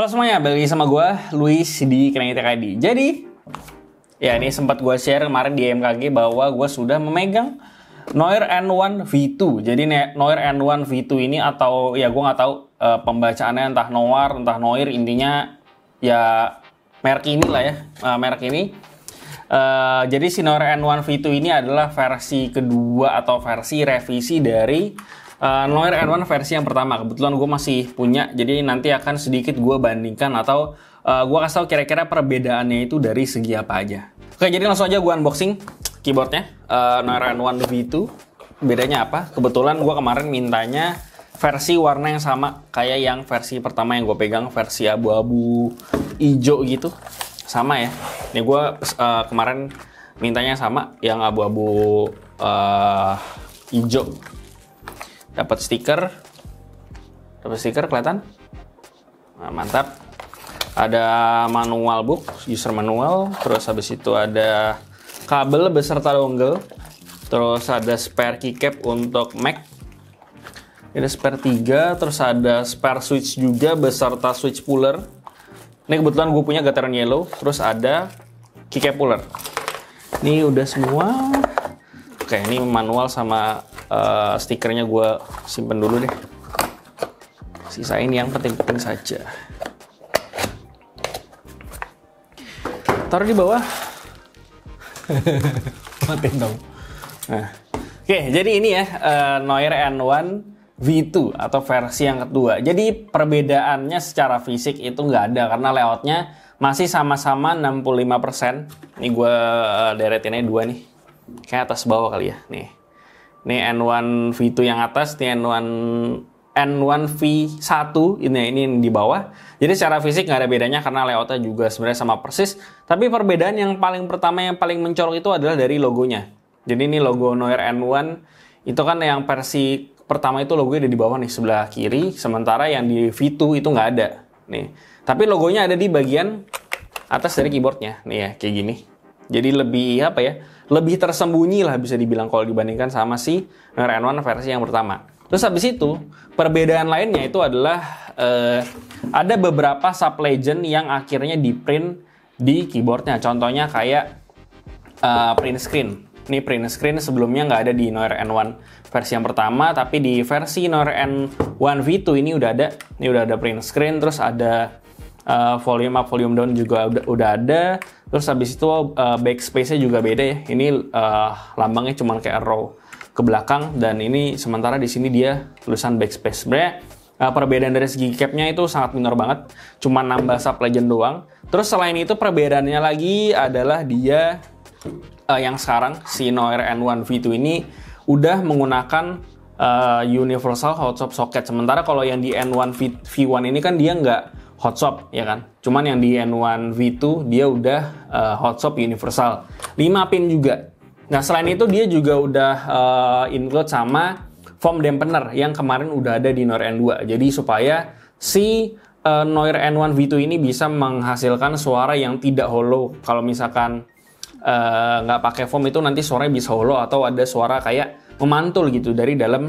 Halo semuanya, balik lagi sama gue, Luis di Kinetic ID. Jadi, ya ini sempat gue share kemarin di MKG bahwa gue sudah memegang Noir N1 V2. Jadi Noir N1 V2 ini atau ya gue nggak tahu pembacaannya entah Noir, entah Noir, intinya ya merek ini lah ya, merek ini. Jadi si Noir N1 V2 ini adalah versi kedua atau versi revisi dari Noir N1 versi yang pertama. Kebetulan gue masih punya, jadi nanti akan sedikit gue bandingkan atau gue kasih tau kira-kira perbedaannya itu dari segi apa aja. Oke, jadi langsung aja gue unboxing keyboardnya Noir N1 V2. Bedanya apa? Kebetulan gue kemarin mintanya versi warna yang sama kayak yang versi pertama yang gue pegang, versi abu-abu hijau gitu. Sama ya. Ini gue kemarin mintanya sama yang abu-abu hijau. Dapat stiker kelihatan. Nah, mantap. Ada manual book, user manual, terus habis itu ada kabel beserta dongle, terus ada spare keycap untuk Mac. Ini spare 3, terus ada spare switch juga beserta switch puller. Ini kebetulan gue punya Gateron Yellow, terus ada keycap puller. Ini udah semua. Oke, ini manual sama stikernya gue simpen dulu deh. Sisain yang penting-penting saja. Taruh di bawah. Matiin dong. Nah, oke, jadi ini ya Noir N1 V2 atau versi yang kedua. Jadi perbedaannya secara fisik itu nggak ada karena layoutnya masih sama-sama 65%. Ini gue deretinnya dua nih. Kayak atas bawah kali ya. Nih. Ini N1 V2 yang atas, ini N1 V1 ini yang di bawah. Jadi secara fisik nggak ada bedanya karena layoutnya juga sebenarnya sama persis. Tapi perbedaan yang paling pertama yang paling mencolok itu adalah dari logonya. Jadi ini logo Noir N1 itu kan yang versi pertama itu logonya ada di bawah nih sebelah kiri, sementara yang di V2 itu nggak ada. Nih. Tapi logonya ada di bagian atas dari keyboardnya. Nih ya, kayak gini. Jadi lebih apa ya? Lebih tersembunyi lah bisa dibilang kalau dibandingkan sama si Noir N1 versi yang pertama. Terus habis itu, perbedaan lainnya itu adalah ada beberapa sub-legend yang akhirnya di-print di keyboardnya. Contohnya kayak print screen. Ini print screen sebelumnya nggak ada di Noir N1 versi yang pertama, tapi di versi Noir N1 V2 ini udah ada. Ini udah ada print screen, terus ada volume up, volume down juga udah ada. Terus habis itu backspace-nya juga beda ya. Ini lambangnya cuma kayak arrow ke belakang dan ini sementara di sini dia tulisan backspace. Sebenarnya perbedaan dari segi keycap-nya itu sangat minor banget, cuma nambah sub legend doang. Terus selain itu perbedaannya lagi adalah dia yang sekarang si Noir N1 V2 ini udah menggunakan universal hot swap socket. Sementara kalau yang di N1 V1 ini kan dia nggak hot swap ya kan. Cuman yang di N1 V2 dia udah hot swap universal. 5 pin juga. Nah, selain itu dia juga udah include sama foam dampener yang kemarin udah ada di Noir N2. Jadi supaya si Noir N1 V2 ini bisa menghasilkan suara yang tidak hollow. Kalau misalkan nggak pakai foam itu nanti suaranya bisa hollow atau ada suara kayak memantul gitu dari dalam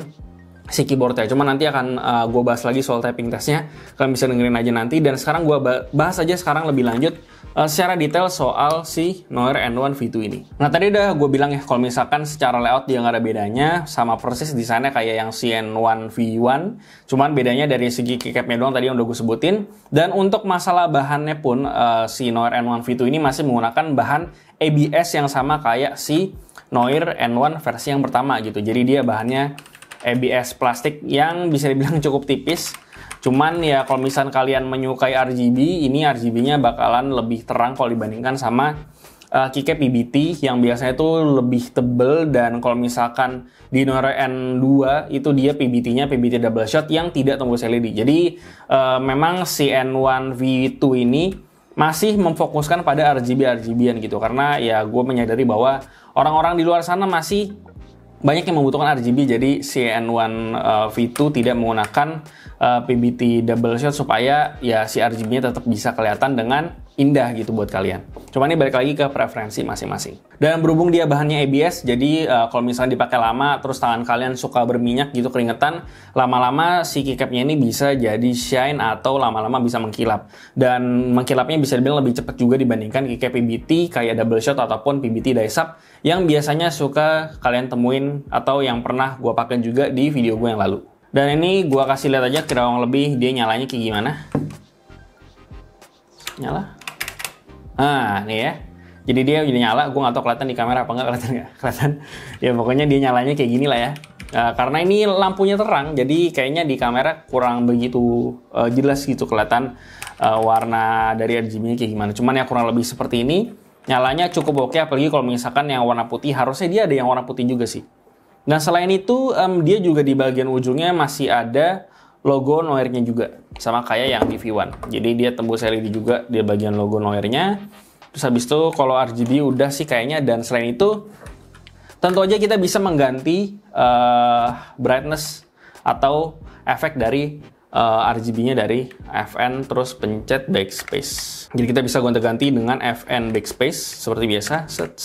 si keyboardnya. Cuma nanti akan gue bahas lagi soal typing testnya. Kalian bisa dengerin aja nanti. Dan sekarang gue bahas aja sekarang lebih lanjut secara detail soal si Noir N1 V2 ini. Nah, tadi udah gue bilang ya kalau misalkan secara layout dia nggak ada bedanya, sama persis desainnya kayak yang si N1 V1. Cuman bedanya dari segi keycapnya doang tadi yang udah gue sebutin. Dan untuk masalah bahannya pun si Noir N1 V2 ini masih menggunakan bahan ABS yang sama kayak si Noir N1 versi yang pertama gitu. Jadi dia bahannya ABS plastik yang bisa dibilang cukup tipis. Cuman ya kalau misalnya kalian menyukai RGB, ini RGB-nya bakalan lebih terang kalau dibandingkan sama keycap PBT yang biasanya itu lebih tebel. Dan kalau misalkan di Noir N2 itu dia PBT-nya PBT double shot yang tidak tembus LED. Jadi memang si N1 V2 ini masih memfokuskan pada RGB-RGB-an gitu. Karena ya gue menyadari bahwa orang-orang di luar sana masih banyak yang membutuhkan RGB, jadi si N1 V2 tidak menggunakan PBT double shot supaya ya si RGB-nya tetap bisa kelihatan dengan indah gitu buat kalian. Cuma ini balik lagi ke preferensi masing-masing. Dan berhubung dia bahannya ABS, jadi kalau misalnya dipakai lama, terus tangan kalian suka berminyak gitu, keringetan, lama-lama si keycapnya ini bisa jadi shine atau lama-lama bisa mengkilap. Dan mengkilapnya bisa dibilang lebih cepat juga dibandingkan keycap PBT kayak double shot ataupun PBT dice-up yang biasanya suka kalian temuin atau yang pernah gue pakai juga di video gue yang lalu. Dan ini gue kasih lihat aja kurang lebih dia nyalanya kayak gimana. Nyala. Nah, nih ya. Jadi dia udah nyala, gue nggak tahu kelihatan di kamera apa kelihatan. Ya pokoknya dia nyalanya kayak gini lah ya. Karena ini lampunya terang, jadi kayaknya di kamera kurang begitu jelas gitu kelihatan warna dari RGB-nya kayak gimana. Cuman ya kurang lebih seperti ini. Nyalanya cukup oke, apalagi kalau misalkan yang warna putih, harusnya dia ada yang warna putih juga sih. Nah selain itu dia juga di bagian ujungnya masih ada logo Noir-nya juga, sama kayak yang di V1. Jadi dia tembus LED juga di bagian logo Noir-nya. Terus habis itu kalau RGB udah sih kayaknya, dan selain itu tentu aja kita bisa mengganti brightness atau efek dari RGB-nya dari FN terus pencet backspace. Jadi kita bisa gonta-ganti dengan FN backspace seperti biasa. Set.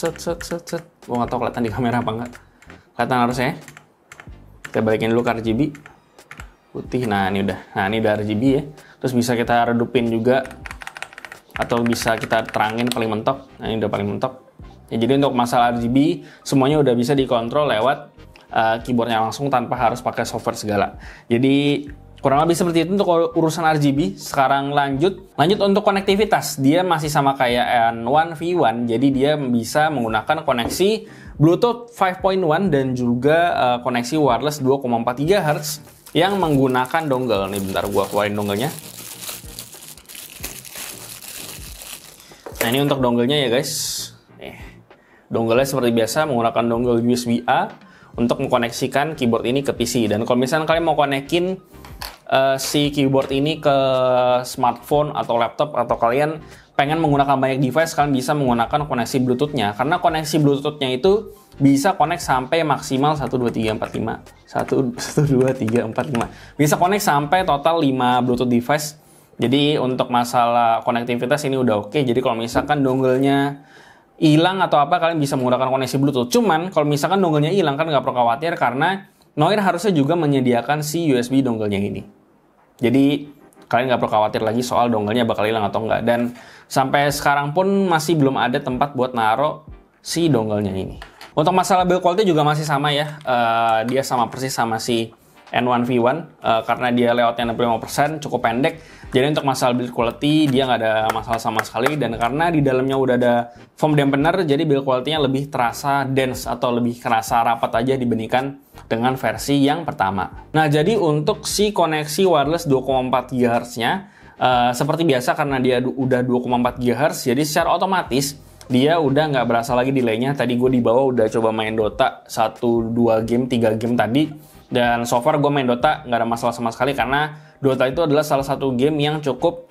Gua nggak tahu kelihatan di kamera apa enggak. Kelihatan harusnya. Kita balikin dulu ke RGB. Putih, nah ini udah. Nah ini udah RGB ya. Terus bisa kita redupin juga. Atau bisa kita terangin paling mentok. Nah ini udah paling mentok. Ya, jadi untuk masalah RGB, semuanya udah bisa dikontrol lewat keyboardnya langsung tanpa harus pakai software segala. Jadi kurang lebih seperti itu untuk urusan RGB. Sekarang lanjut untuk konektivitas. Dia masih sama kayak N1 V1. Jadi dia bisa menggunakan koneksi Bluetooth 5.1 dan juga koneksi wireless 2,4 GHz yang menggunakan dongle. Nih bentar gua keluarin dongle-nya. Nah ini untuk dongle-nya ya guys. Dongle-nya seperti biasa menggunakan dongle USB-A untuk mengkoneksikan keyboard ini ke PC. Dan kalau misalnya kalian mau konekin si keyboard ini ke smartphone atau laptop, atau kalian pengen menggunakan banyak device, kalian bisa menggunakan koneksi Bluetooth-nya. Karena koneksi Bluetooth-nya itu bisa connect sampai maksimal 1, 2, 3, 4, 5. 1, 2, 3, 4, 5. Bisa connect sampai total 5 Bluetooth device. Jadi untuk masalah konektivitas ini udah oke. Jadi kalau misalkan dongle-nya hilang atau apa, kalian bisa menggunakan koneksi Bluetooth. Cuman kalau misalkan dongle-nya hilang, kan nggak perlu khawatir karena Noir harusnya juga menyediakan si USB dongle-nya ini. Jadi kalian nggak perlu khawatir lagi soal dongle-nya bakal hilang atau enggak. Dan sampai sekarang pun masih belum ada tempat buat naruh si dongle-nya ini. Untuk masalah build quality juga masih sama ya. Dia sama persis sama si N1 V1 karena dia layoutnya 65%, cukup pendek. Jadi untuk masalah build quality dia nggak ada masalah sama sekali, dan karena di dalamnya udah ada foam dampener, jadi build quality-nya lebih terasa dense atau lebih kerasa rapat aja dibandingkan dengan versi yang pertama. Nah jadi untuk si koneksi wireless 2,4 GHz-nya seperti biasa karena dia udah 2,4 GHz, jadi secara otomatis dia udah nggak berasa lagi delay-nya. Tadi gue di bawah udah coba main Dota 1, 2 game, 3 game tadi. Dan so far gue main Dota nggak ada masalah sama sekali, karena Dota itu adalah salah satu game yang cukup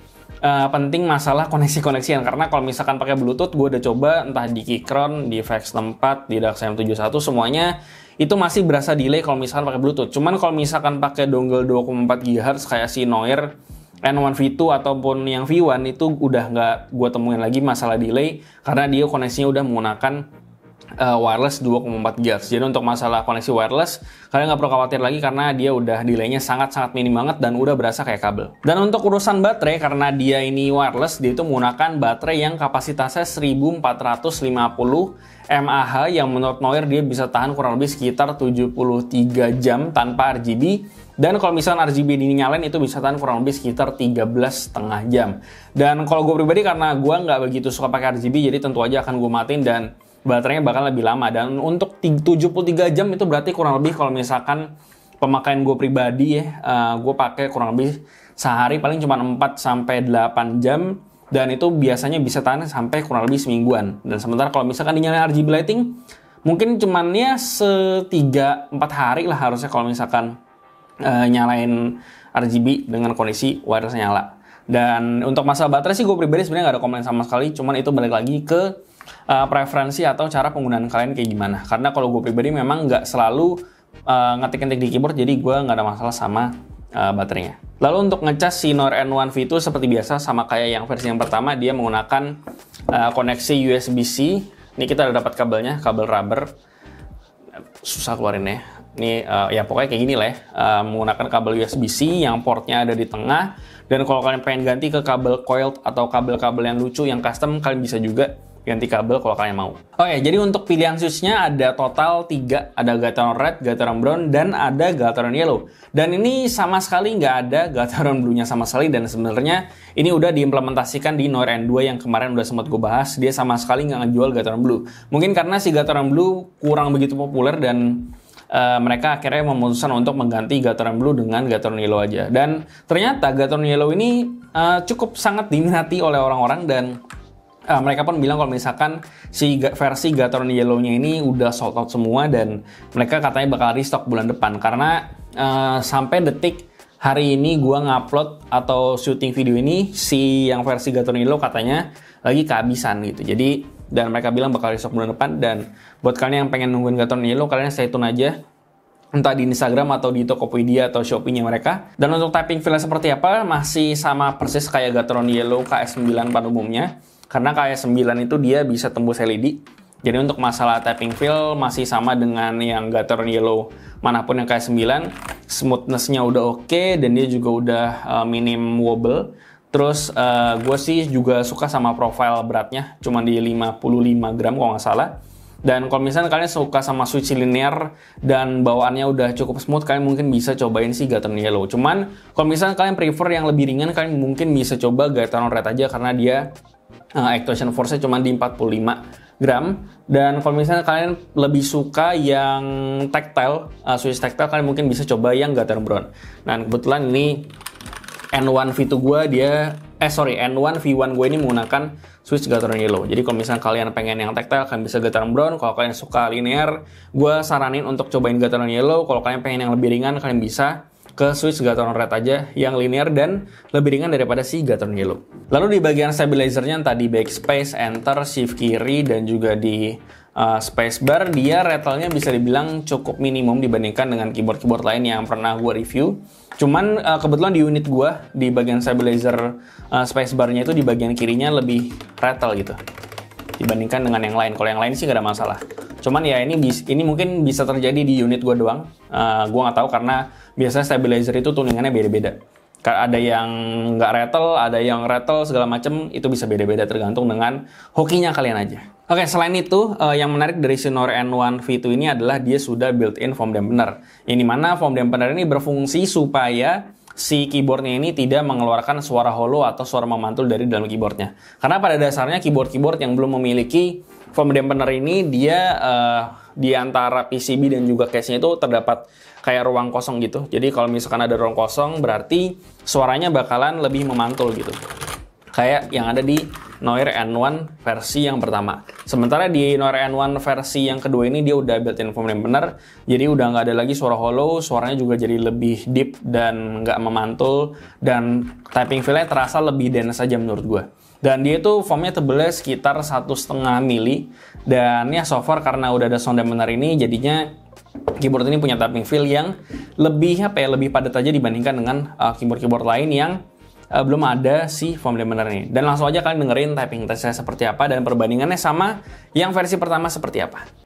penting masalah koneksi-koneksian. Karena kalau misalkan pakai Bluetooth, gue udah coba entah di Keychron, di VX4, di Daxam 71, semuanya itu masih berasa delay kalau misalkan pakai Bluetooth. Cuman kalau misalkan pakai dongle 2,4 GHz kayak si Noir N1 V2 ataupun yang V1 itu udah nggak gue temuin lagi masalah delay, karena dia koneksinya udah menggunakan wireless 2,4 GHz. Jadi untuk masalah koneksi wireless kalian nggak perlu khawatir lagi karena dia udah delaynya sangat-sangat minim banget dan udah berasa kayak kabel. Dan untuk urusan baterai, karena dia ini wireless, dia itu menggunakan baterai yang kapasitasnya 1450 mAh yang menurut Noir dia bisa tahan kurang lebih sekitar 73 jam tanpa RGB. Dan kalau misalnya RGB ini nyalain itu bisa tahan kurang lebih sekitar 13,5 jam. Dan kalau gue pribadi karena gue nggak begitu suka pakai RGB, jadi tentu aja akan gue matiin dan baterainya bakal lebih lama. Dan untuk 73 jam itu berarti kurang lebih kalau misalkan pemakaian gue pribadi ya, gue pakai kurang lebih sehari paling cuma 4-8 jam, dan itu biasanya bisa tahan sampai kurang lebih semingguan. Dan sementara kalau misalkan dinyalain RGB lighting mungkin cuman ya 3-4 hari lah harusnya kalau misalkan nyalain RGB dengan kondisi wireless nyala. Dan untuk masalah baterai sih gue pribadi sebenarnya nggak ada komplain sama sekali, cuman itu balik lagi ke preferensi atau cara penggunaan kalian kayak gimana. Karena kalau gue pribadi memang nggak selalu ngetik-ngetik di keyboard, jadi gue nggak ada masalah sama baterainya. Lalu untuk ngecas si Noir N1 V2 seperti biasa sama kayak yang versi yang pertama, dia menggunakan koneksi USB-C. Ini kita udah dapat kabelnya, kabel rubber. Susah keluarinnya. Ini ya pokoknya kayak gini lah ya. Menggunakan kabel USB-C yang portnya ada di tengah. Dan kalau kalian pengen ganti ke kabel coiled atau kabel-kabel yang lucu, yang custom, kalian bisa juga ganti kabel kalau kalian mau. Oke, jadi untuk pilihan switch-nya ada total 3. Ada Gateron Red, Gateron Brown, dan ada Gateron Yellow. Dan ini sama sekali nggak ada Gateron Blue-nya sama sekali. Dan sebenarnya ini udah diimplementasikan di Noir N2 yang kemarin udah sempat gue bahas. Dia sama sekali nggak ngejual Gateron Blue. Mungkin karena si Gateron Blue kurang begitu populer dan mereka akhirnya memutuskan untuk mengganti Gateron Blue dengan Gateron Yellow aja. Dan ternyata Gateron Yellow ini cukup sangat diminati oleh orang-orang dan mereka pun bilang kalau misalkan si versi Gateron Yellow-nya ini udah sold out semua dan mereka katanya bakal restock bulan depan karena sampai detik hari ini gua ngupload atau syuting video ini si yang versi Gateron Yellow katanya lagi kehabisan gitu. Jadi dan mereka bilang bakal restock bulan depan dan buat kalian yang pengen nungguin Gateron Yellow kalian stay tune aja entah di Instagram atau di Tokopedia atau Shopee-nya mereka. Dan untuk tapping feel seperti apa masih sama persis kayak Gateron Yellow KS9 pada umumnya. Karena KS9 itu dia bisa tembus LED. Jadi untuk masalah tapping feel masih sama dengan yang Gateron Yellow manapun yang KS9. Smoothness-nya udah oke dan dia juga udah minim wobble. Terus gue sih juga suka sama profile beratnya. Cuma di 55 gram kalau nggak salah. Dan kalau misalnya kalian suka sama switch linear dan bawaannya udah cukup smooth, kalian mungkin bisa cobain si Gateron Yellow. Cuman kalau misalnya kalian prefer yang lebih ringan, kalian mungkin bisa coba Gateron Red aja karena dia actuation force-nya cuma di 45 gram. Dan kalau misalnya kalian lebih suka yang tactile, switch tactile, kalian mungkin bisa coba yang Gateron Brown. Nah kebetulan ini N1 V2 gue N1 V1 gue ini menggunakan switch Gateron Yellow. Jadi kalau misalnya kalian pengen yang tactile, kalian bisa Gateron Brown. Kalau kalian suka linear, gue saranin untuk cobain Gateron Yellow. Kalau kalian pengen yang lebih ringan, kalian bisa ke switch Gateron Red aja yang linear dan lebih ringan daripada si Gateron Yellow. Lalu di bagian stabilizernya tadi backspace, enter, shift kiri dan juga di spacebar, dia rattle-nya bisa dibilang cukup minimum dibandingkan dengan keyboard-keyboard lain yang pernah gue review. Cuman kebetulan di unit gue di bagian stabilizer spacebar-nya itu di bagian kirinya lebih rattle gitu dibandingkan dengan yang lain. Kalau yang lain sih gak ada masalah. Cuman ya ini mungkin bisa terjadi di unit gue doang. Gue nggak tahu karena biasanya stabilizer itu tuningannya beda-beda. Ada yang nggak rattle, ada yang rattle segala macem, itu bisa beda-beda tergantung dengan hokinya kalian aja. Oke, selain itu yang menarik dari si Noir N1 V2 ini adalah dia sudah built-in foam dampener. Yang dimana foam dampener ini berfungsi supaya si keyboardnya ini tidak mengeluarkan suara hollow atau suara memantul dari dalam keyboardnya. Karena pada dasarnya keyboard-keyboard yang belum memiliki foam dampener ini dia di antara PCB dan juga case-nya itu terdapat kayak ruang kosong gitu. Jadi kalau misalkan ada ruang kosong berarti suaranya bakalan lebih memantul gitu. Kayak yang ada di Noir N1 versi yang pertama. Sementara di Noir N1 versi yang kedua ini dia udah built-in foam dampener. Jadi udah nggak ada lagi suara hollow, suaranya juga jadi lebih deep dan nggak memantul. Dan typing feel-nya terasa lebih dense aja menurut gue. Dan dia itu foamnya tebelnya sekitar 1,5 mili. Dan ya so far karena udah ada sound dampener ini jadinya keyboard ini punya tapping feel yang lebih lebih padat aja dibandingkan dengan keyboard-keyboard lain yang belum ada si foam dampener ini. Dan langsung aja kalian dengerin typing testnya seperti apa dan perbandingannya sama yang versi pertama seperti apa.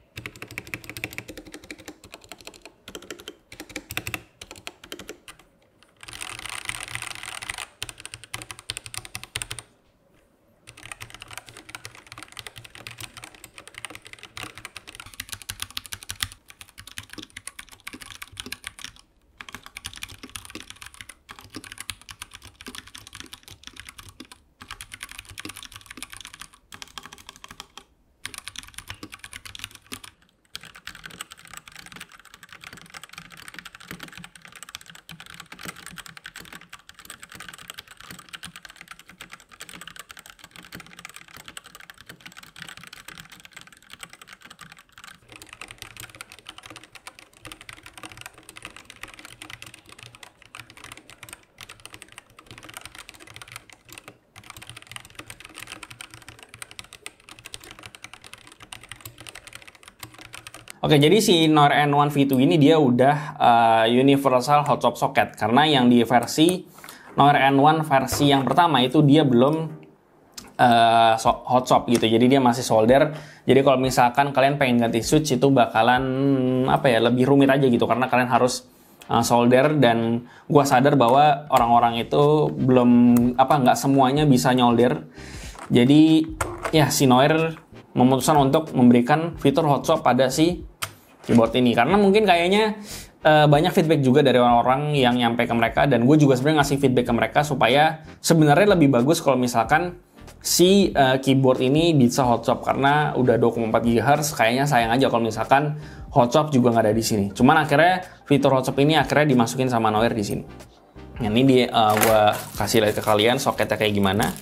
Oke, jadi si Noir N1 V2 ini dia udah universal hot swap socket, karena yang di versi Noir N1 versi yang pertama itu dia belum hot swap gitu, jadi dia masih solder. Jadi kalau misalkan kalian pengen ganti switch itu bakalan lebih rumit aja gitu, karena kalian harus solder, dan gua sadar bahwa orang-orang itu belum nggak semuanya bisa nyolder. Jadi ya si Noir memutuskan untuk memberikan fitur hot swap pada si keyboard ini, karena mungkin kayaknya banyak feedback juga dari orang-orang yang nyampe ke mereka, dan gue juga sebenarnya ngasih feedback ke mereka supaya sebenarnya lebih bagus kalau misalkan si keyboard ini bisa hot swap, karena udah 2,4 GHz kayaknya sayang aja kalau misalkan hot swap juga nggak ada di sini. Cuman akhirnya fitur hot swap ini akhirnya dimasukin sama Noir di sini. Nah, ini gue kasih lihat ke kalian soketnya kayak gimana.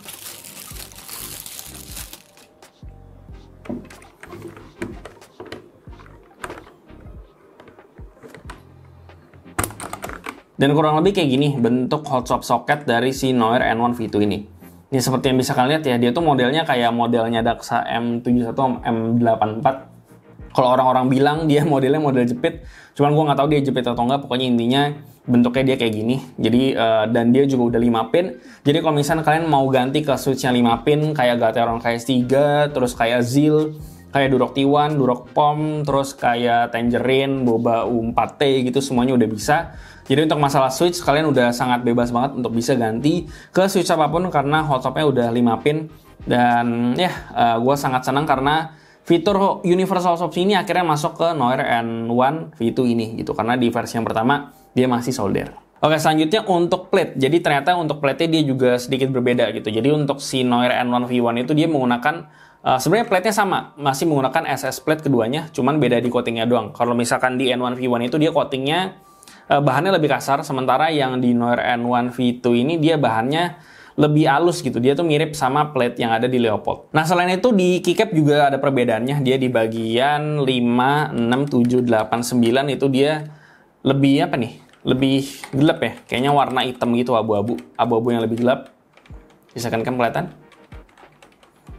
Dan kurang lebih kayak gini bentuk hot swap socket dari si Noir N1 V2 ini. Ini seperti yang bisa kalian lihat ya, dia tuh modelnya kayak modelnya Daxa M71 M84. Kalau orang-orang bilang dia modelnya model jepit, cuman gue nggak tahu dia jepit atau enggak. Pokoknya intinya bentuknya dia kayak gini. Jadi dan dia juga udah 5 pin. Jadi kalau misalnya kalian mau ganti ke switch yang 5 pin kayak Gateron KS3, terus kayak ZIL, kayak Durock T1, Durock POM, terus kayak Tangerine, Boba U4T gitu, semuanya udah bisa. Jadi untuk masalah switch kalian udah sangat bebas banget untuk bisa ganti ke switch apapun, karena hot swapnya udah 5 pin. Dan ya gue sangat senang karena fitur universal hot swap ini akhirnya masuk ke Noir N1 V2 ini gitu, karena di versi yang pertama dia masih solder. Oke, selanjutnya untuk plate. Jadi ternyata untuk plate-nya dia juga sedikit berbeda gitu. Jadi untuk si Noir N1 V1 itu dia menggunakan sebenarnya plate-nya sama, masih menggunakan SS plate keduanya, cuman beda di coatingnya doang. Kalau misalkan di N1 V1 itu dia coatingnya bahannya lebih kasar, sementara yang di Noir N1 V2 ini dia bahannya lebih halus gitu. Dia tuh mirip sama plate yang ada di Leopold. Nah, selain itu di keycap juga ada perbedaannya. Dia di bagian 5, 6, 7, 8, 9 itu dia lebih lebih gelap ya. Kayaknya warna hitam gitu, abu-abu yang lebih gelap. Bisa kan kelihatan?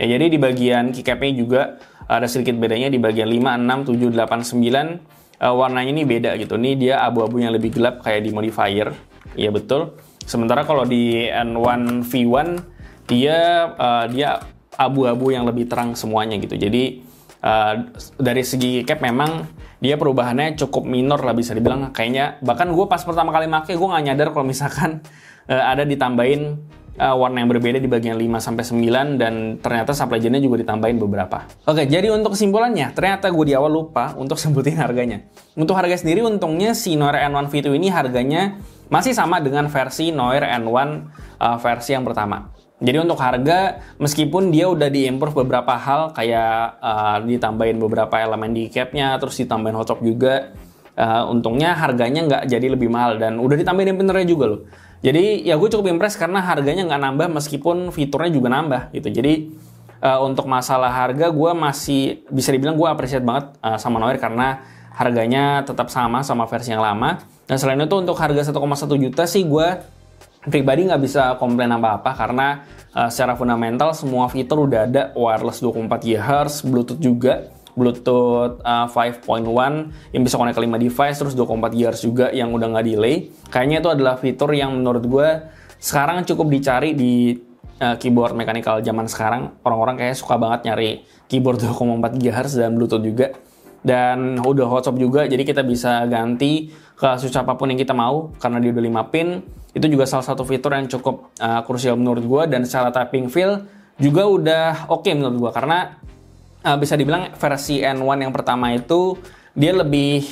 Ya, jadi di bagian keycapnya juga ada sedikit bedanya. Di bagian 5, 6, 7, 8, 9 warnanya ini beda gitu. Ini dia abu-abu yang lebih gelap kayak di modifier. Iya betul. Sementara kalau di N1 V1 dia abu-abu yang lebih terang semuanya gitu. Jadi dari segi keycap memang dia perubahannya cukup minor lah bisa dibilang. Kayaknya bahkan gue pas pertama kali pakai gue nggak nyadar kalau misalkan ada ditambahin warna yang berbeda di bagian 5-9, dan ternyata supply chain-nya juga ditambahin beberapa. Oke, jadi untuk kesimpulannya, ternyata gue di awal lupa untuk sebutin harganya. Untuk harga sendiri, untungnya si Noir N1 V2 ini harganya masih sama dengan versi Noir N1 versi yang pertama. Jadi untuk harga, meskipun dia udah di-improve beberapa hal, kayak ditambahin beberapa elemen di cap-nya, terus ditambahin hot swap juga, untungnya harganya nggak jadi lebih mahal, dan udah ditambahin impenernya juga loh. Jadi ya gue cukup impress karena harganya nggak nambah meskipun fiturnya juga nambah gitu. Jadi untuk masalah harga gue masih bisa dibilang gue appreciate banget sama Noir karena harganya tetap sama versi yang lama. Dan selain itu untuk harga 1,1 juta sih gue pribadi nggak bisa komplain apa-apa, karena secara fundamental semua fitur udah ada. Wireless 2,4 GHz, Bluetooth juga, Bluetooth 5.1 yang bisa connect ke 5 device, terus 2,4 GHz juga yang udah nggak delay. Kayaknya itu adalah fitur yang menurut gue sekarang cukup dicari di keyboard mechanical zaman sekarang. Orang-orang kayak suka banget nyari keyboard 2,4 GHz dan Bluetooth juga. Dan udah hot swap juga, jadi kita bisa ganti ke switch apapun yang kita mau karena dia udah 5 pin. Itu juga salah satu fitur yang cukup krusial menurut gue, dan secara typing feel juga udah oke menurut gue, karena bisa dibilang versi N1 yang pertama itu dia lebih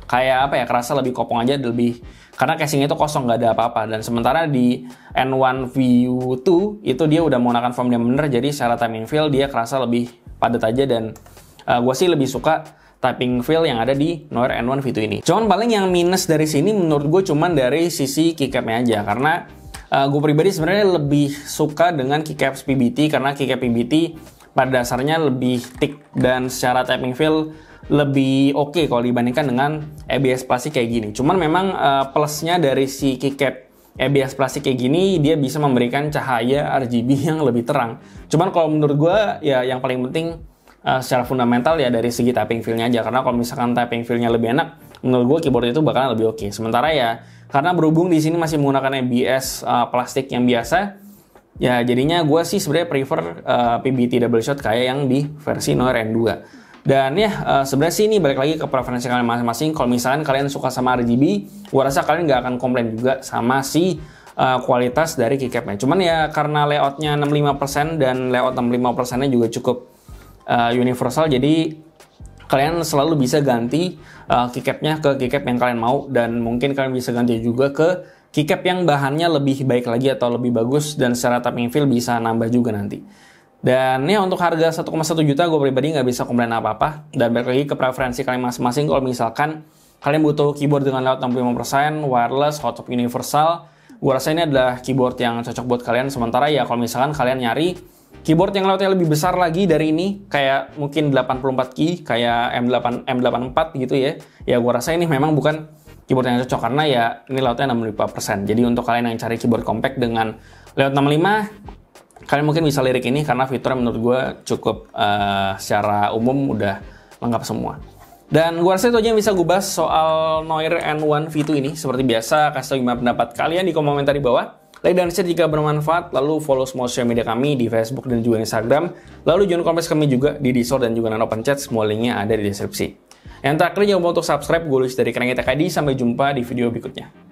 kayak kerasa lebih kopong aja, lebih karena casingnya itu kosong, nggak ada apa-apa. Dan sementara di N1 V2 itu dia udah menggunakan foam diameter, jadi secara typing feel dia kerasa lebih padat aja, dan gue sih lebih suka typing feel yang ada di Noir N1 V2 ini. Cuman paling yang minus dari sini menurut gue cuman dari sisi keycapnya aja, karena gue pribadi sebenarnya lebih suka dengan keycap PBT, karena keycap PBT pada dasarnya lebih thick dan secara typing feel lebih oke kalau dibandingkan dengan ABS plastik kayak gini. Cuman memang plusnya dari si keycap ABS plastik kayak gini, dia bisa memberikan cahaya RGB yang lebih terang. Cuman kalau menurut gue ya yang paling penting secara fundamental ya dari segi typing feel-nya aja. Karena kalau misalkan typing feel-nya lebih enak, menurut gue keyboard itu bakalan lebih oke. Sementara ya karena berhubung di sini masih menggunakan ABS plastik yang biasa, ya jadinya gue sih sebenarnya prefer PBT double shot kayak yang di versi Noir N2. Dan ya sebenarnya sih ini balik lagi ke preferensi kalian masing-masing. Kalau misalkan kalian suka sama RGB, gue rasa kalian nggak akan komplain juga sama si kualitas dari keycapnya. Cuman ya karena layoutnya 65% dan layout 65%-nya juga cukup universal, jadi kalian selalu bisa ganti keycapnya ke keycap yang kalian mau, dan mungkin kalian bisa ganti juga ke keycap yang bahannya lebih baik lagi atau lebih bagus, dan secara tapping feel bisa nambah juga nanti. Dan ya untuk harga 1,1 juta gue pribadi nggak bisa komplain apa-apa, dan balik lagi ke preferensi kalian masing-masing. Kalau misalkan kalian butuh keyboard dengan layout 65%, wireless, hot top universal, gue rasa ini adalah keyboard yang cocok buat kalian. Sementara ya kalau misalkan kalian nyari keyboard yang layoutnya lebih besar lagi dari ini, kayak mungkin 84 key, kayak M84 gitu ya, ya gue rasa ini memang bukan keyboard yang cocok, karena ya ini layoutnya 65%. Jadi untuk kalian yang cari keyboard compact dengan layout 65, kalian mungkin bisa lirik ini karena fiturnya menurut gue cukup secara umum udah lengkap semua. Dan gue rasa itu aja yang bisa gue bahas soal Noir N1 V2 ini. Seperti biasa, kasih tau gimana pendapat kalian di kolom komentar di bawah. Like dan share jika bermanfaat, lalu follow semua sosial media kami di Facebook dan juga Instagram. Lalu join komunitas kami juga di Discord dan juga Open Chat, semua linknya ada di deskripsi. Yang terakhir jangan lupa untuk subscribe, gue Luis dari Kerangit TKD. Sampai jumpa di video berikutnya.